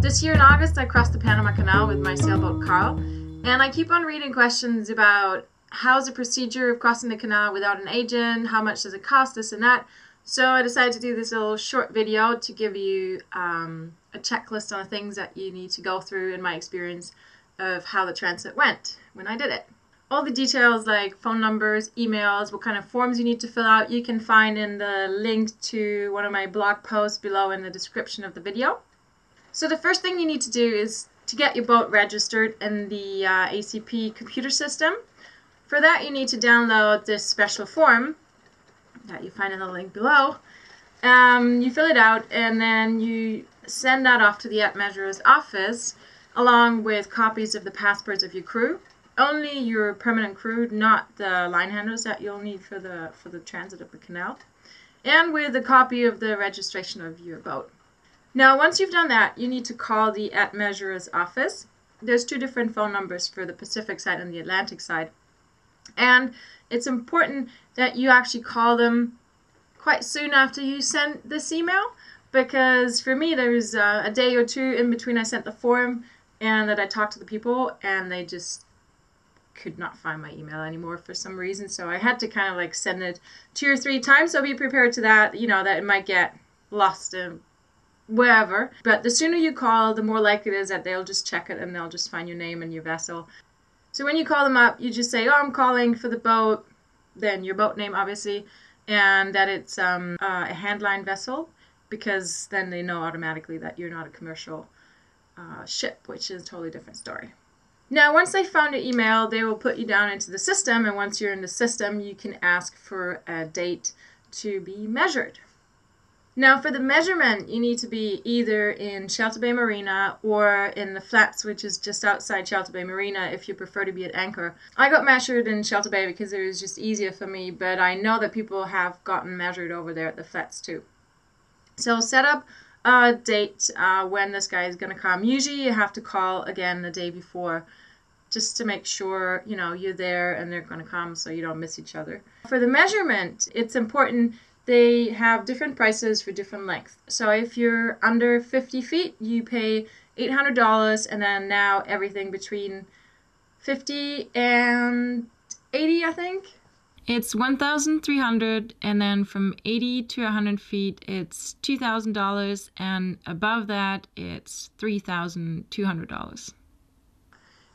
This year in August, I crossed the Panama Canal with my sailboat Karl, and I keep on reading questions about how's the procedure of crossing the canal without an agent, how much does it cost, this and that. So I decided to do this little short video to give you a checklist on the things that you need to go through in my experience of how the transit went when I did it. All the details like phone numbers, emails, what kind of forms you need to fill out, you can find in the link to one of my blog posts below in the description of the video. So the first thing you need to do is to get your boat registered in the ACP computer system. For that you need to download this special form that you find in the link below. You fill it out and then you send that off to the measurer's office along with copies of the passports of your crew. Only your permanent crew, not the line handlers that you'll need for the transit of the canal. And with a copy of the registration of your boat. Now once you've done that, you need to call the measurer's office. There's two different phone numbers for the Pacific side and the Atlantic side. And it's important that you actually call them quite soon after you send this email, because for me there was a day or two in between I sent the form and that I talked to the people and they just could not find my email anymore for some reason, so I had to kind of like send it 2 or 3 times. So be prepared to that, you know, that it might get lost in wherever. But the sooner you call, the more likely it is that they'll just check it and they'll just find your name and your vessel. So when you call them up, you just say, oh, I'm calling for the boat, then your boat name obviously, and that it's a handline vessel, because then they know automatically that you're not a commercial ship, which is a totally different story. Now once they found your email, they will put you down into the system, and once you're in the system you can ask for a date to be measured. Now for the measurement, you need to be either in Shelter Bay Marina or in the flats, which is just outside Shelter Bay Marina if you prefer to be at anchor. I got measured in Shelter Bay because it was just easier for me, but I know that people have gotten measured over there at the flats too. So set up a date when this guy is going to come. Usually you have to call again the day before just to make sure, you know, you're there and they're going to come so you don't miss each other. For the measurement, it's important. They have different prices for different lengths. So if you're under 50 feet, you pay $800, and then now everything between 50 and 80, I think. It's $1,300, and then from 80 to 100 feet, it's $2,000, and above that, it's $3,200.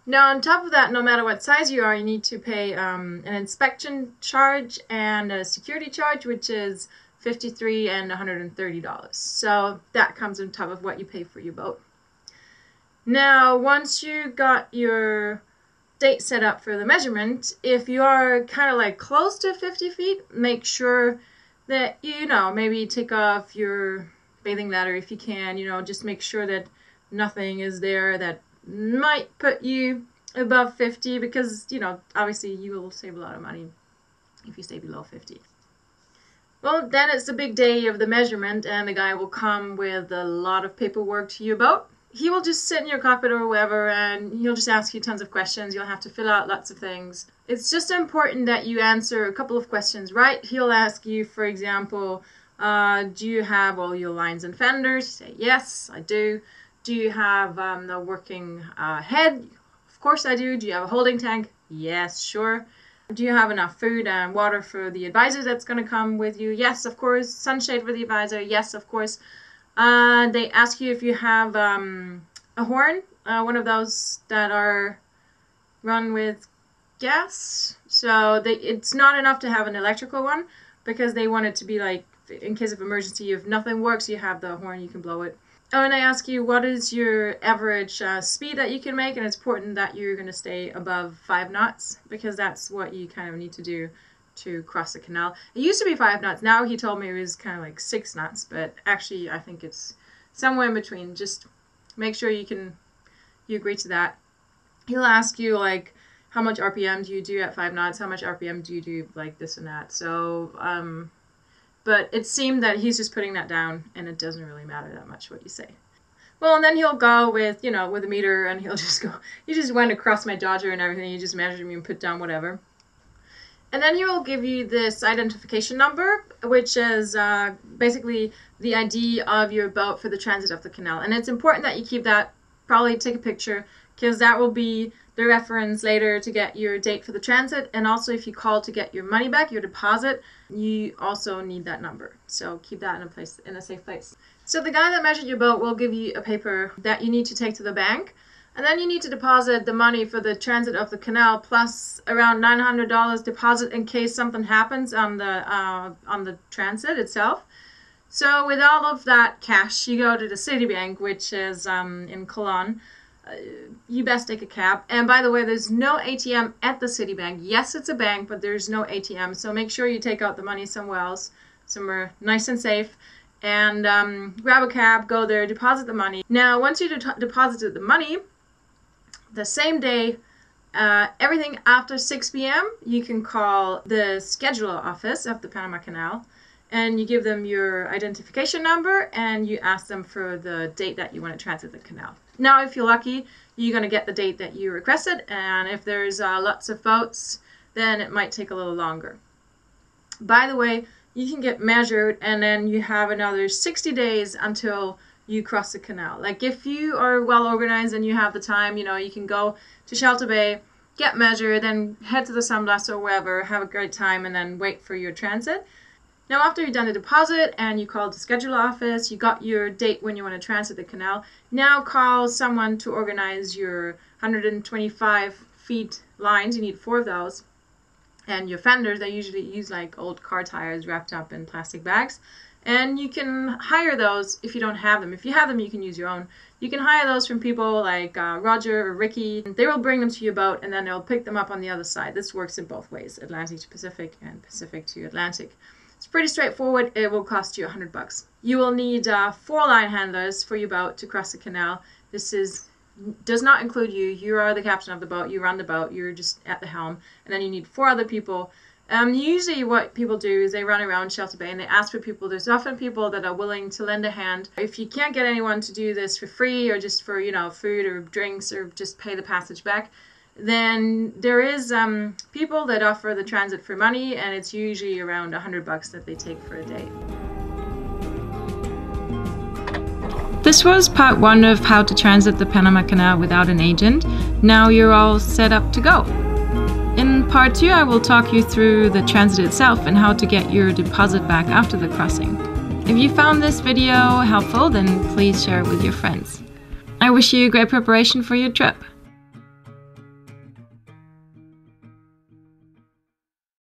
Now, on top of that, no matter what size you are, you need to pay an inspection charge and a security charge, which is $53 and $130. So that comes on top of what you pay for your boat. Now, once you got your date set up for the measurement, if you are kind of like close to 50 feet, make sure that, you know, maybe take off your bathing ladder if you can, you know, just make sure that nothing is there that might put you above 50, because, you know, obviously you will save a lot of money if you stay below 50. Well, then it's the big day of the measurement, and the guy will come with a lot of paperwork to your boat. He will just sit in your cockpit or wherever, and he'll just ask you tons of questions. You'll have to fill out lots of things. It's just important that you answer a couple of questions right. He'll ask you, for example, do you have all your lines and fenders? You say, yes, I do. Do you have the working head? Of course I do. Do you have a holding tank? Yes, sure. Do you have enough food and water for the advisor that's going to come with you? Yes, of course. Sunshade for the advisor? Yes, of course. They ask you if you have a horn, one of those that are run with gas. So it's not enough to have an electrical one, because they want it to be like, in case of emergency, if nothing works, you have the horn, you can blow it. Oh, and I ask you, what is your average speed that you can make? And it's important that you're going to stay above 5 knots, because that's what you kind of need to do to cross the canal. It used to be 5 knots. Now he told me it was kind of like 6 knots, but actually I think it's somewhere in between. Just make sure you agree to that. He'll ask you like, how much RPM do you do at 5 knots? How much RPM do you do like this and that? So, but it seemed that he's just putting that down, and it doesn't really matter that much what you say. Well, and then he'll go with, you know, with a meter, and he'll just go, you just went across my Dodger and everything, you just measured me and put down whatever. And then he will give you this identification number, which is basically the ID of your boat for the transit of the canal. And it's important that you keep that, probably take a picture, because that will be the reference later to get your date for the transit. And also if you call to get your money back, your deposit, you also need that number. So keep that in a safe place. So the guy that measured your boat will give you a paper that you need to take to the bank. And then you need to deposit the money for the transit of the canal plus around $900 deposit in case something happens on the transit itself. So with all of that cash, you go to the Citibank, which is in Cologne. You best take a cab. And by the way, there's no ATM at the Citibank. Yes, it's a bank, but there's no ATM. So make sure you take out the money somewhere else, somewhere nice and safe. And grab a cab, go there, deposit the money. Now, once you deposited the money, the same day, everything after 6 p.m., you can call the scheduler office of the Panama Canal, and you give them your identification number, and you ask them for the date that you want to transit the canal. Now, if you're lucky, you're going to get the date that you requested, and if there's lots of boats, then it might take a little longer. By the way, you can get measured, and then you have another 60 days until you cross the canal. Like if you are well organized and you have the time, you know, you can go to Shelter Bay, get measured, then head to the Sunblast or wherever, have a great time, and then wait for your transit. Now after you've done the deposit and you called the scheduler office, you got your date when you want to transit the canal, now call someone to organize your 125 feet lines. You need 4 of those. And your fenders, they usually use like old car tires wrapped up in plastic bags. And you can hire those if you don't have them. If you have them, you can use your own. You can hire those from people like Roger or Ricky. They will bring them to your boat, and then they'll pick them up on the other side. This works in both ways, Atlantic to Pacific and Pacific to Atlantic. It's pretty straightforward. It will cost you $100. You will need 4 line handlers for your boat to cross the canal. This does not include you. You are the captain of the boat. You run the boat. You're just at the helm. And then you need 4 other people. Usually what people do is they run around Shelter Bay and they ask for people. There's often people that are willing to lend a hand. If you can't get anyone to do this for free or just for, you know, food or drinks or just pay the passage back, then there is people that offer the transit for money, and it's usually around $100 that they take for a day. This was part 1 of how to transit the Panama Canal without an agent. Now you're all set up to go. In part 2, I will talk you through the transit itself and how to get your deposit back after the crossing. If you found this video helpful, then please share it with your friends. I wish you great preparation for your trip.